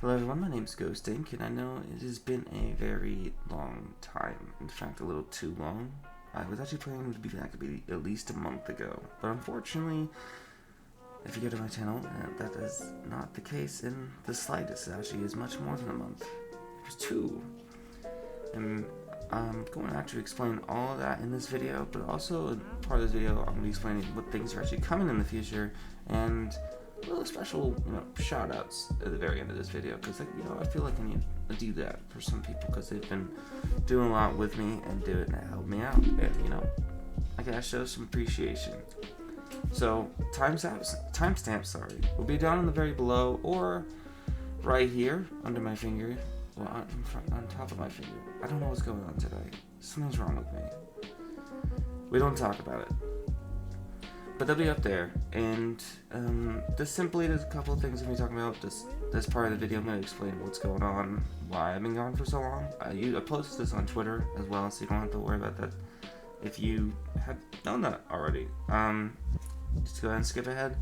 Hello everyone, my name is Ghost Ink, and I know it has been a very long time. In fact, a little too long. I was actually planning to be back at least a month ago, but unfortunately, if you go to my channel, that is not the case in the slightest. It actually is much more than a month. It was 2. And I'm going to actually explain all of that in this video, but also in part of this video, I'm going to be explaining what things are actually coming in the future, and little special, shout outs at the very end of this video, because I feel like I need to do that for some people, because they've been doing a lot with me and doing it to help me out, and I gotta show some appreciation. So timestamps, will be down in the very below, or right here under my finger, well, on top of my finger. I don't know what's going on today. Something's wrong with me. We don't talk about it. But they'll be up there, and just simply there's a couple of things I'm going to be talking about. This part of the video, I'm going to explain what's going on, why I've been gone for so long. I posted this on Twitter as well, so you don't have to worry about that if you have known that already. Just go ahead and skip ahead.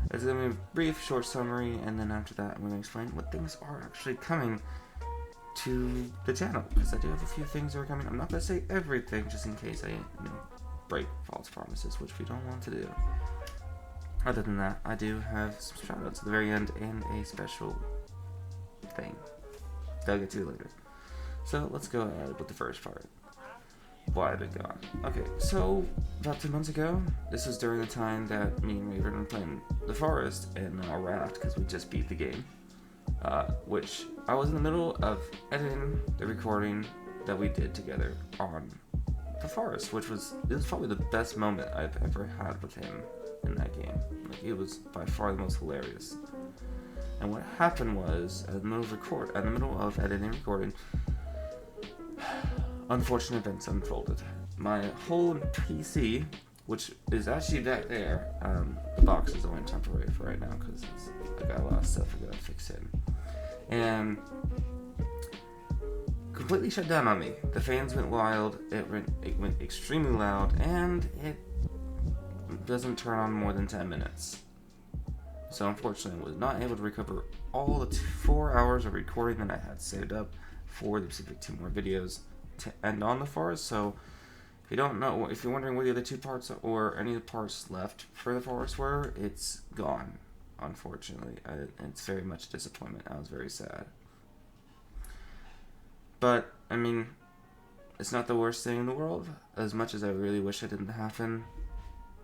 It's going to be a brief, short summary, and then after that I'm going to explain what things are actually coming to the channel, because I do have a few things that are coming. I'm not going to say everything, just in case I, break false promises, which we don't want to do. Other than that, I do have some shoutouts at the very end and a special thing that I'll get to later. So let's go ahead with the first part. Why I've been gone. Okay, so about 2 months ago, this was during the time that me and Raven were playing The Forest and our raft, because we just beat the game. Which I was in the middle of editing the recording that we did together on The Forest, it was probably the best moment I've ever had with him in that game. It was by far the most hilarious. And what happened was, in the middle of editing and recording, unfortunate events unfolded. My whole PC, which is actually back there, the box is only temporary for right now because I got a lot of stuff I gotta fix in, and completely shut down on me. The fans went wild, it went extremely loud, and it doesn't turn on more than 10 minutes. So unfortunately, I was not able to recover all the 4 hours of recording that I had saved up for the specific 2 more videos to end on The Forest. So if you don't know, if you're wondering where the other 2 parts or any of the parts left for The Forest were, it's gone, unfortunately. It's very much a disappointment. I was very sad. But, it's not the worst thing in the world. As much as I really wish it didn't happen,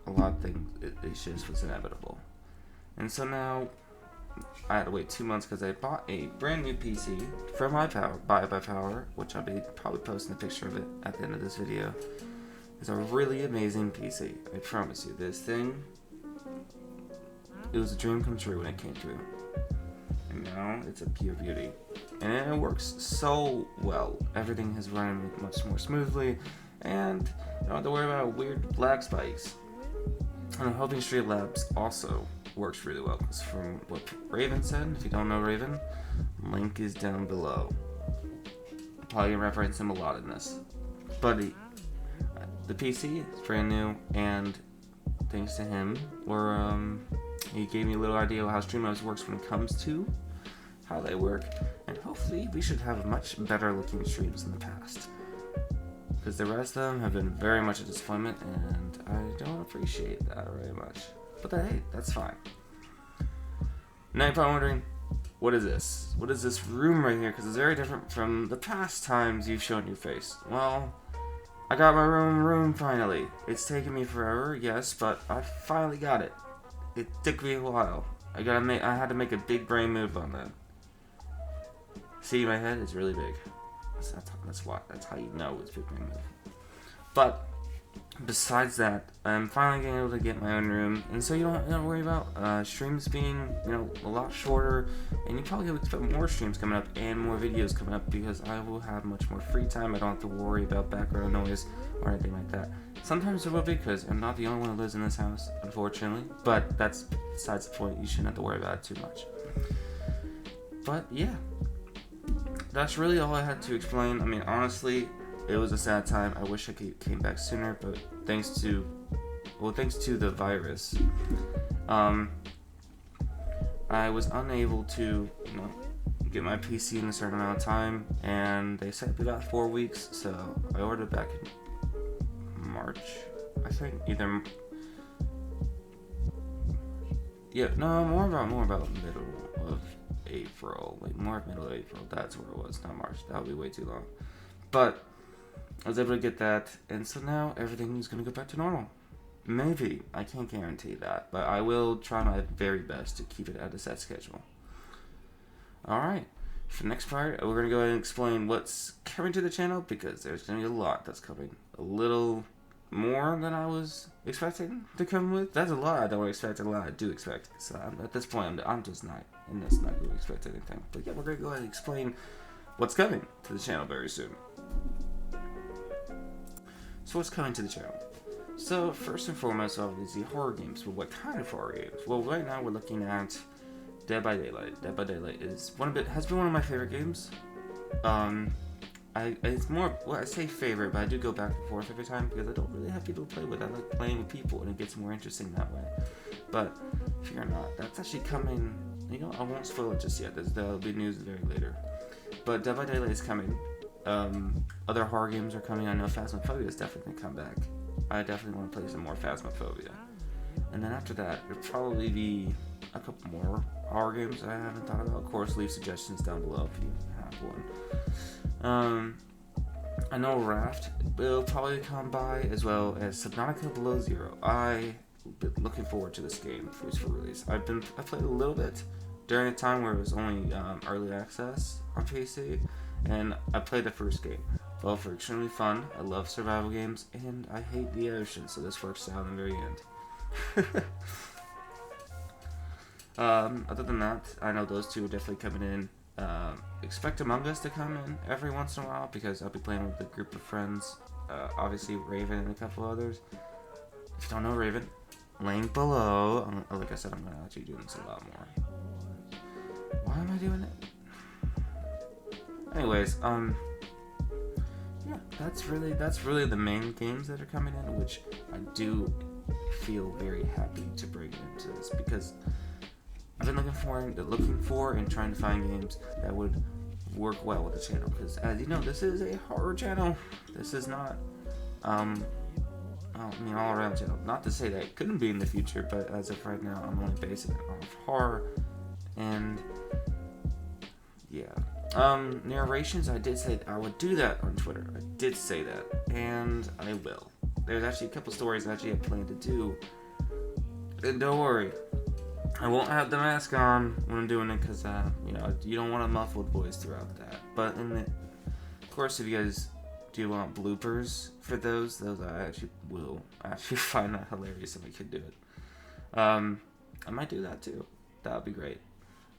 a lot of things, it just was inevitable. And so now, I had to wait 2 months because I bought a brand new PC from Buy by Power, which I'll be probably posting a picture of it at the end of this video. It's a really amazing PC. I promise you, this thing, it was a dream come true when it came through. And now it's a pure beauty. And it works so well. Everything is running much more smoothly, and you don't have to worry about weird lag spikes. And I'm hoping Streamlabs also works really well, because from what Raven said, if you don't know Raven, link is down below. I'll probably reference him a lot in this. But the PC is brand new, and thanks to him, he gave me a little idea of how Streamlabs works when it comes to how they work, and hopefully we should have much better looking streams in the past, because the rest of them have been very much a disappointment, and I don't appreciate that very much. But hey, that's fine. Now you're probably wondering, what is this? What is this room right here? Because it's very different from the past times you've shown your face. Well, I got my room finally. It's taken me forever, yes, but I finally got it. It took me a while. I had to make a big brain move on that. See, my head is really big. That's how you know it's big brain move. But besides that, I'm finally getting able to get my own room, and so you don't have to worry about streams being a lot shorter, and you probably expect more streams coming up and more videos coming up, because I will have much more free time. I don't have to worry about background noise or anything like that. Sometimes there will be, because I'm not the only one who lives in this house, unfortunately, but that's besides the point. You shouldn't have to worry about it too much. But yeah, that's really all I had to explain. Honestly, it was a sad time. I wish I came back sooner, but thanks to the virus, I was unable to, get my PC in a certain amount of time, and they said it'd be about 4 weeks, so I ordered it back in March, I think. More about middle of April, like more middle of April. That's where it was, not March. That would be way too long. But I was able to get that, and so now everything is gonna go back to normal. Maybe. I can't guarantee that, but I will try my very best to keep it at a set schedule. Alright, for the next part, we're gonna go ahead and explain what's coming to the channel, because there's gonna be a lot that's coming. A little more than I was expecting to come with. That's a lot I don't expect, a lot I do expect. So at this point, I'm just not really expect anything. But yeah, we're gonna go ahead and explain what's coming to the channel very soon. So what's coming to the channel? So first and foremost, obviously horror games. Well, what kind of horror games? Well, right now we're looking at Dead by Daylight. Dead by Daylight has been one of my favorite games. It's more, well, I say favorite, but I do go back and forth every time because I don't really have people to play with. I like playing with people, and it gets more interesting that way. But if you're not, that's actually coming. I won't spoil it just yet. There'll be news very later. But Dead by Daylight is coming. Other horror games are coming. I know Phasmophobia is definitely gonna come back. I definitely want to play some more Phasmophobia. And then after that, it'll probably be a couple more horror games I haven't thought about. Of course, leave suggestions down below if you have one. I know Raft will probably come by, as well as Subnautica Below Zero. I've been looking forward to this game for its release. I played a little bit during a time where it was only early access on PC, and I played the first game. Both are extremely fun. I love survival games, and I hate the ocean, so this works out in the very end. Other than that, I know those two are definitely coming in. Expect Among Us to come in every once in a while, because I'll be playing with a group of friends. Obviously Raven and a couple others. If you don't know Raven, link below. Like I said, I'm going to actually do this a lot more. Why am I doing it? Anyways, yeah, that's really the main games that are coming in, which I do feel very happy to bring into this, because I've been looking for and trying to find games that would work well with the channel, because as you know, this is a horror channel. This is not all around channel. Not to say that it couldn't be in the future, but as of right now, I'm only basing it off horror. And yeah, narrations, I did say I would do that on Twitter. I did say that, and I will. There's actually a couple stories I actually have planned to do, and don't worry, I won't have the mask on when I'm doing it, because you don't want a muffled voice throughout that. But of course, if you guys do want bloopers for those I actually will find that hilarious if I could do it. I might do that too. That would be great.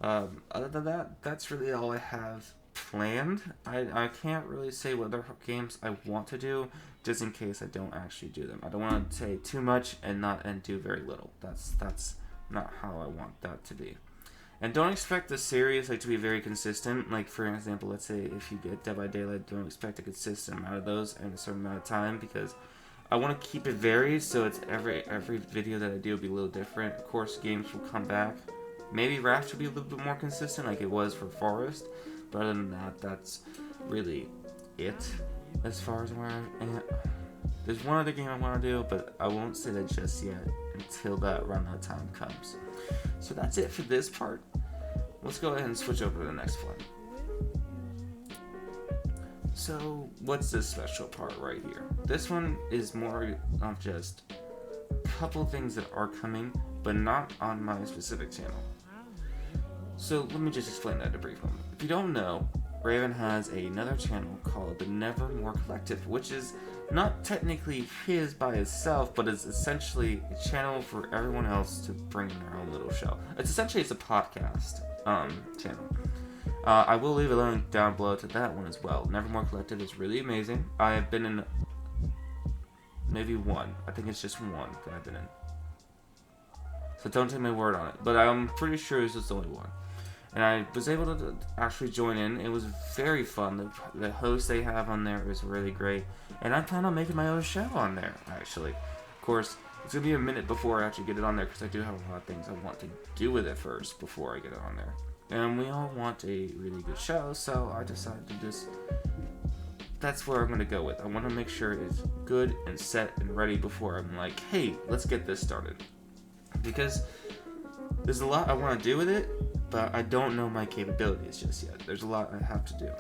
Other than that, that's really all I have planned. I can't really say what other games I want to do, just in case I don't actually do them. I don't want to say too much and do very little. That's not how I want that to be. And don't expect the series to be very consistent. Like, for example, let's say if you get Dead by Daylight, don't expect a consistent amount of those in a certain amount of time, because I want to keep it varied, so it's every video that I do will be a little different. Of course, games will come back. Maybe Raft will be a little bit more consistent, like it was for Forest. But other than that, that's really it as far as where I'm at. There's one other game I want to do, but I won't say that just yet until that time comes. So that's it for this part. Let's go ahead and switch over to the next one. So what's this special part right here? This one is more of just a couple things that are coming, but not on my specific channel. So let me just explain that in a brief moment. If you don't know, Raven has another channel called the Nevermore Collective, which is not technically his by itself, but is essentially a channel for everyone else to bring in their own little show. It's a podcast channel. I will leave a link down below to that one as well. Nevermore Collective is really amazing. I have been in maybe one. I think it's just one that I've been in. So don't take my word on it, but I'm pretty sure it's just the only one. And I was able to actually join in. It was very fun. The host they have on there is really great. And I plan on making my own show on there, actually. Of course, it's going to be a minute before I actually get it on there, because I do have a lot of things I want to do with it first before I get it on there. And we all want a really good show, so I decided to that's where I'm going to go with. I want to make sure it's good and set and ready before I'm like, hey, let's get this started. Because there's a lot I want to do with it, but I don't know my capabilities just yet. There's a lot I have to do.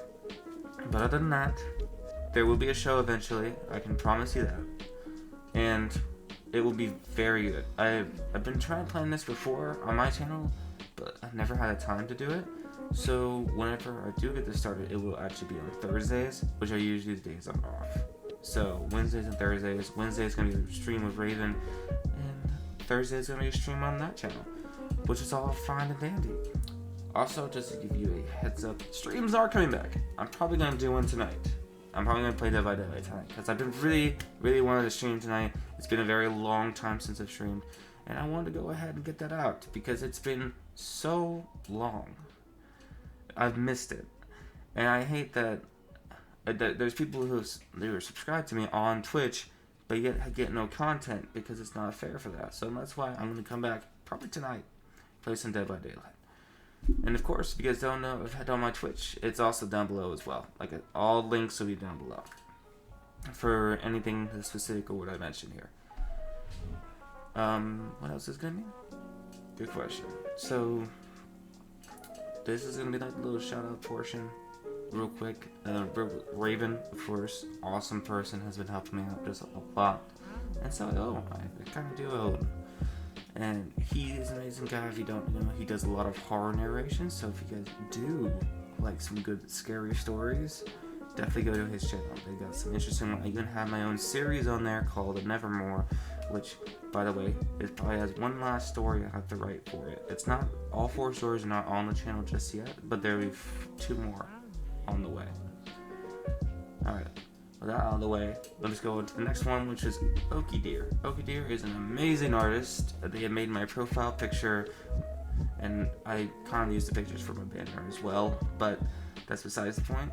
But other than that, there will be a show eventually. I can promise you that. And it will be very good. I've been trying to plan this before on my channel, but I've never had a time to do it. So whenever I do get this started, it will actually be on Thursdays, which are usually the days I'm off. So Wednesdays and Thursdays. Wednesday is going to be a stream with Raven, and Thursday is going to be a stream on that channel, which is all fine and dandy. Also, just to give you a heads up, streams are coming back. I'm probably going to do one tonight. I'm probably going to play Dead by Daylight tonight, because I've been really wanted to stream tonight. It's been a very long time since I've streamed, and I wanted to go ahead and get that out, because it's been so long. I've missed it. And I hate that there's people who are subscribed to me on Twitch, but yet get no content, because it's not fair for that. So that's why I'm going to come back probably tonight, play some Dead by Daylight. And of course, if you guys don't know, I've had on my Twitch, it's also down below as well. Like, all links will be down below for anything specific or what I mentioned here. What else is gonna be? Good question. So this is gonna be like a little shout out portion, real quick. Raven, of course, awesome person, has been helping me out just a lot, and so I kind of do owe him. And he is an amazing guy. If you don't know, he does a lot of horror narration. So if you guys do like some good scary stories, definitely go to his channel. They got some interesting ones. I even have my own series on there called Nevermore, which, by the way, it probably has one last story I have to write for it. It's not, all 4 stories are not on the channel just yet, but there will be 2 more on the way. Alright. With that out of the way, let's go into the next one, which is Okie Deer. Okie Deer is an amazing artist. They have made my profile picture, and I kind of use the pictures for my banner as well, but that's besides the point.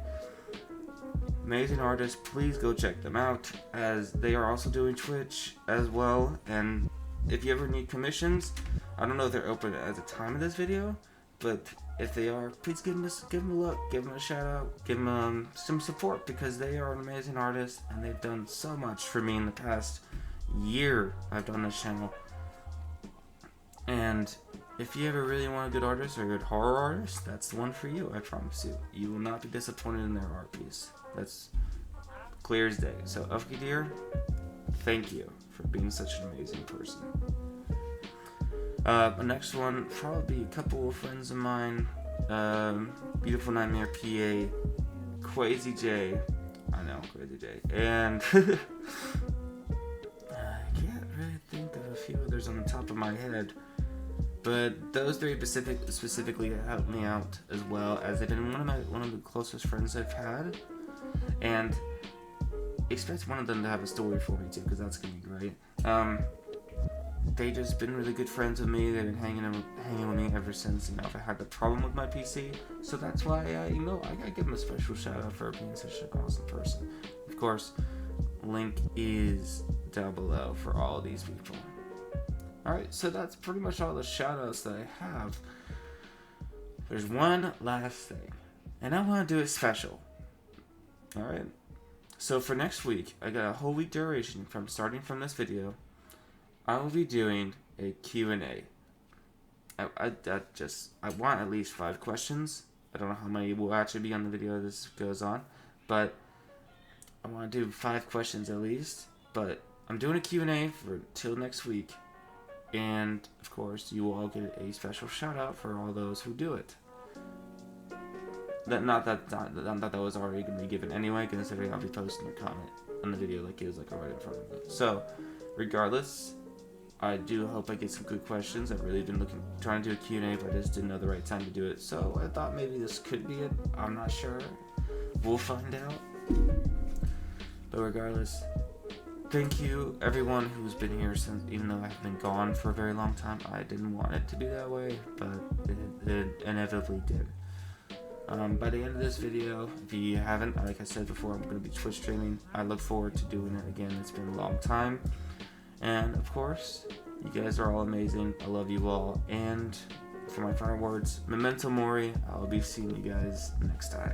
Amazing artist, please go check them out, as they are also doing Twitch as well. And if you ever need commissions, I don't know if they're open at the time of this video, but if they are, please give them a look, give them a shout out, give them some support, because they are an amazing artist and they've done so much for me in the past year I've done this channel. And if you ever really want a good artist or a good horror artist, that's the one for you, I promise you. You will not be disappointed in their art piece. That's clear as day. So Okie Deer, thank you for being such an amazing person. The next one, probably a couple of friends of mine, Beautiful Nightmare PA, Crazy J, I know, Crazy J, and I can't really think of a few others on the top of my head, but those 3 specifically helped me out, as well as they've been one of the closest friends I've had, and expect one of them to have a story for me too, because that's gonna be great. They just been really good friends with me. They've been hanging with me ever since, I've had the problem with my PC. So that's why, I give them a special shout out for being such an awesome person. Of course, link is down below for all of these people. Alright, so that's pretty much all the shout outs that I have. There's one last thing, and I want to do it special. Alright, so for next week, I got a whole week duration starting from this video. I will be doing a Q&A. I want at least 5 questions. I don't know how many will actually be on the video as this goes on, but I want to do 5 questions at least. But I'm doing a Q&A for till next week, and of course you will all get a special shout out for all those who do it. Not that was already going to be given anyway, considering I'll be posting a comment on the video like it was right in front of me. So regardless, I do hope I get some good questions. I've really been trying to do a Q&A, but I just didn't know the right time to do it. So I thought maybe this could be it. I'm not sure. We'll find out. But regardless, thank you everyone who's been here since, even though I've been gone for a very long time. I didn't want it to be that way, but it inevitably did. By the end of this video, if you haven't, like I said before, I'm going to be Twitch streaming. I look forward to doing it again. It's been a long time. And of course, you guys are all amazing. I love you all, and for my final words, Memento Mori. I'll be seeing you guys next time.